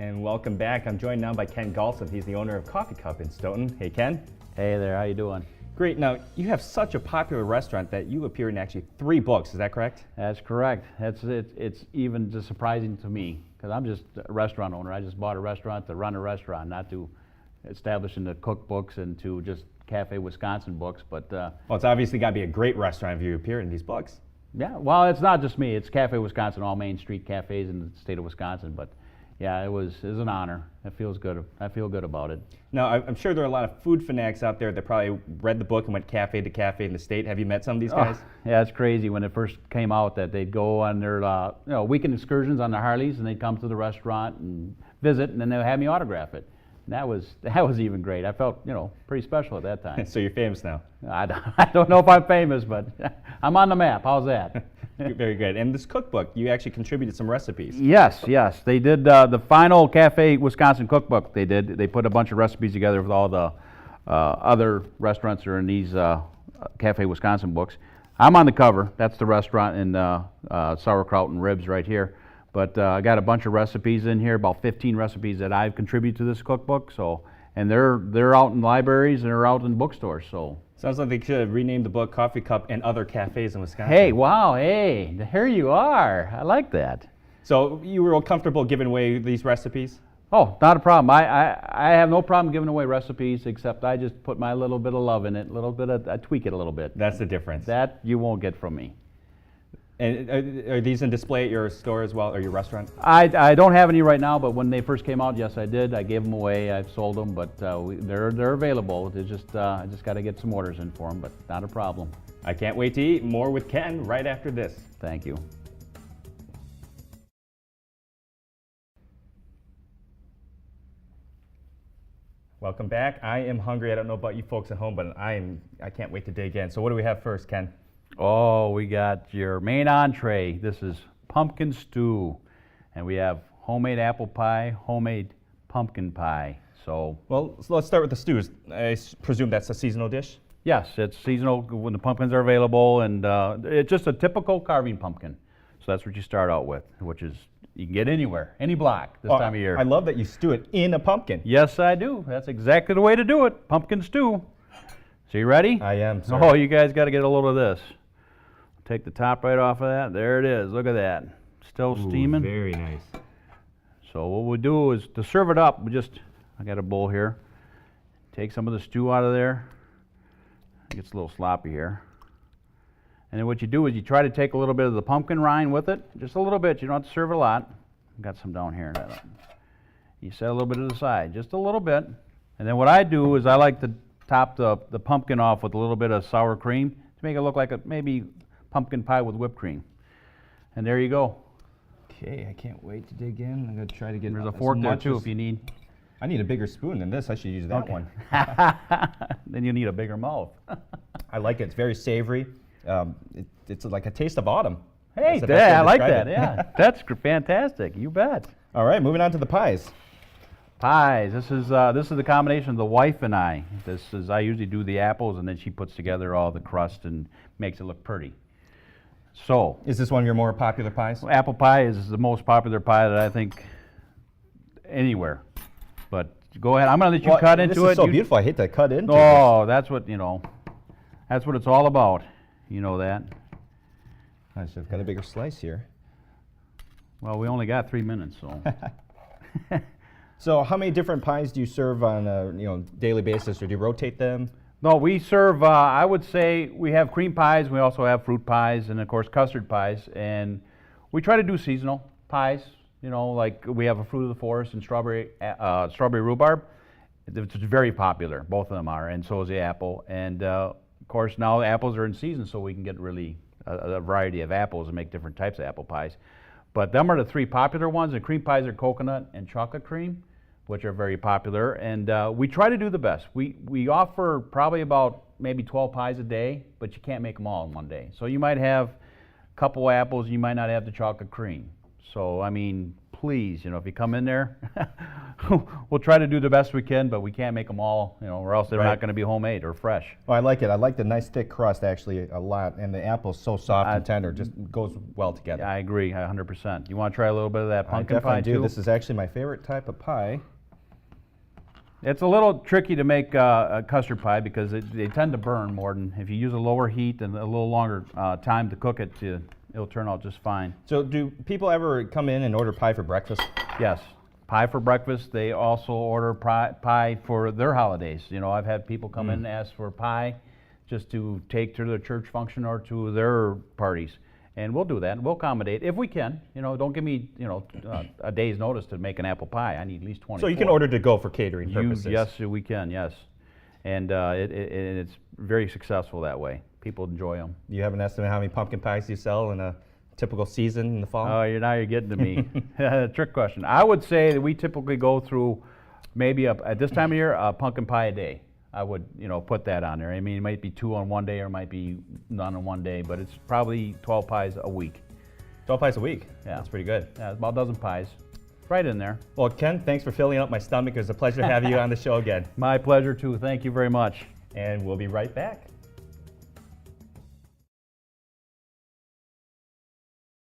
And welcome back. I'm joined now by Ken Gulseth. He's the owner of Koffee Kup in Stoughton. Hey, Ken. Hey there, how you doing? Great. Now, you have such a popular restaurant that you appear in actually 3 books. Is that correct? That's correct. It's even just surprising to me because I'm just a restaurant owner. I just bought a restaurant to run a restaurant, not to establish in the cookbooks and to just Cafe Wisconsin books. But Well, it's obviously got to be a great restaurant if you appear in these books. yeah, well, it's not just me. It's Cafe Wisconsin, all Main Street cafes in the state of Wisconsin. But yeah, it was an honor. It feels good. I feel good about it. Now, I'm sure there are a lot of food fanatics out there that probably read the book and went cafe to cafe in the state. Have you met some of these guys? Yeah, it's crazy when it first came out that they'd go on their weekend excursions on their Harleys and they'd come to the restaurant and visit, and then they'd have me autograph it. And that was even great. I felt pretty special at that time. So you're famous now. I don't know if I'm famous, but I'm on the map. How's that? Very good. And this cookbook, you actually contributed some recipes. Yes. They did the final Cafe Wisconsin cookbook. They put a bunch of recipes together with all the other restaurants that are in these Cafe Wisconsin books. I'm on the cover. That's the restaurant in sauerkraut and ribs right here. But I got a bunch of recipes in here, about 15 recipes that I've contributed to this cookbook. And they're out in libraries and they're out in bookstores. So sounds like they should have renamed the book Koffee Kup and Other Cafes in Wisconsin. Hey, wow, hey, here you are. I like that. So you were comfortable giving away these recipes? Oh, not a problem. I have no problem giving away recipes, except I just put my little bit of love in it, I tweak it a little bit. That's the difference. That you won't get from me. And are these in display at your store as well, or your restaurant? I don't have any right now, but when they first came out, yes, I did. I gave them away. I've sold them, but they're available. I just got to get some orders in for them, but not a problem. I can't wait to eat more with Ken right after this. Thank you. Welcome back. I am hungry. I don't know about you folks at home, but I can't wait to dig in. So what do we have first, Ken? Oh, we got your main entree. This is pumpkin stew, and we have homemade apple pie, homemade pumpkin pie. So let's start with the stews. I presume that's a seasonal dish? Yes, it's seasonal when the pumpkins are available, and it's just a typical carving pumpkin. So that's what you start out with, which is you can get anywhere, any block this time of year. I love that you stew it in a pumpkin. Yes, I do. That's exactly the way to do it, pumpkin stew. So you ready? I am, sir. Oh, you guys got to get a load of this. Take the top right off of that. There it is. Look at that. Still steaming. Very nice. So what we'll do is to serve it up, I got a bowl here. Take some of the stew out of there. It gets a little sloppy here. And then what you do is you try to take a little bit of the pumpkin rind with it. Just a little bit. You don't have to serve a lot. I've got some down here. You set a little bit to the side. Just a little bit. And then what I do is I like to top the pumpkin off with a little bit of sour cream to make it look like maybe pumpkin pie with whipped cream. And there you go. Okay, I can't wait to dig in. I'm going to try to get There's a fork there too if you need. I need a bigger spoon than this. I should use that one. Then you need a bigger mouth. I like it. It's very savory. It's like a taste of autumn. Hey, I like that. Yeah, that's fantastic. You bet. All right, moving on to the pies. Pies. This is the combination of the wife and I. I usually do the apples, and then she puts together all the crust and makes it look pretty. So, is this one of your more popular pies? Apple pie is the most popular pie that I think anywhere. But go ahead. I'm going to let you cut into it. This is so beautiful. I hate to cut into it. Oh, that's what it's all about. You know that. I should have got a bigger slice here. Well, we only got 3 minutes, so. So how many different pies do you serve on a daily basis, or do you rotate them? No, we serve, I would say we have cream pies, we also have fruit pies, and of course custard pies, and we try to do seasonal pies, like we have a fruit of the forest and strawberry rhubarb. It's very popular, both of them are, and so is the apple. And of course now the apples are in season, so we can get really a variety of apples and make different types of apple pies. But them are the 3 popular ones. The cream pies are coconut and chocolate cream, which are very popular, and we try to do the best. We offer probably about maybe 12 pies a day, but you can't make them all in one day. So you might have a couple apples, you might not have the chocolate cream. So I mean, please, if you come in there, we'll try to do the best we can, but we can't make them all, or else they're Right. not going to be homemade or fresh. Oh, I like it. I like the nice thick crust actually a lot, and the apple's so soft and tender, just goes well together. I agree, 100%. You want to try a little bit of that I pumpkin pie definitely do. too? This is actually my favorite type of pie. It's a little tricky to make a custard pie because they tend to burn more than if you use a lower heat and a little longer time to cook it. It'll turn out just fine. So do people ever come in and order pie for breakfast? Yes, pie for breakfast. They also order pie for their holidays. I've had people come in and ask for pie just to take to their church function or to their parties. And we'll do that. We'll accommodate if we can. Don't give me a day's notice to make an apple pie. I need at least 20. So you can order to go for catering purposes. Yes, we can. Yes, and it's very successful that way. People enjoy them. Do you have an estimate how many pumpkin pies you sell in a typical season in the fall? Oh, you're getting to me. Trick question. I would say that we typically go through maybe at this time of year a pumpkin pie a day. I would, put that on there. I mean, it might be 2 on one day or it might be none on one day, but it's probably 12 pies a week. 12 pies a week? Yeah. That's pretty good. Yeah, about a dozen pies. Right in there. Well, Ken, thanks for filling up my stomach. It was a pleasure to have you on the show again. My pleasure, too. Thank you very much. And we'll be right back.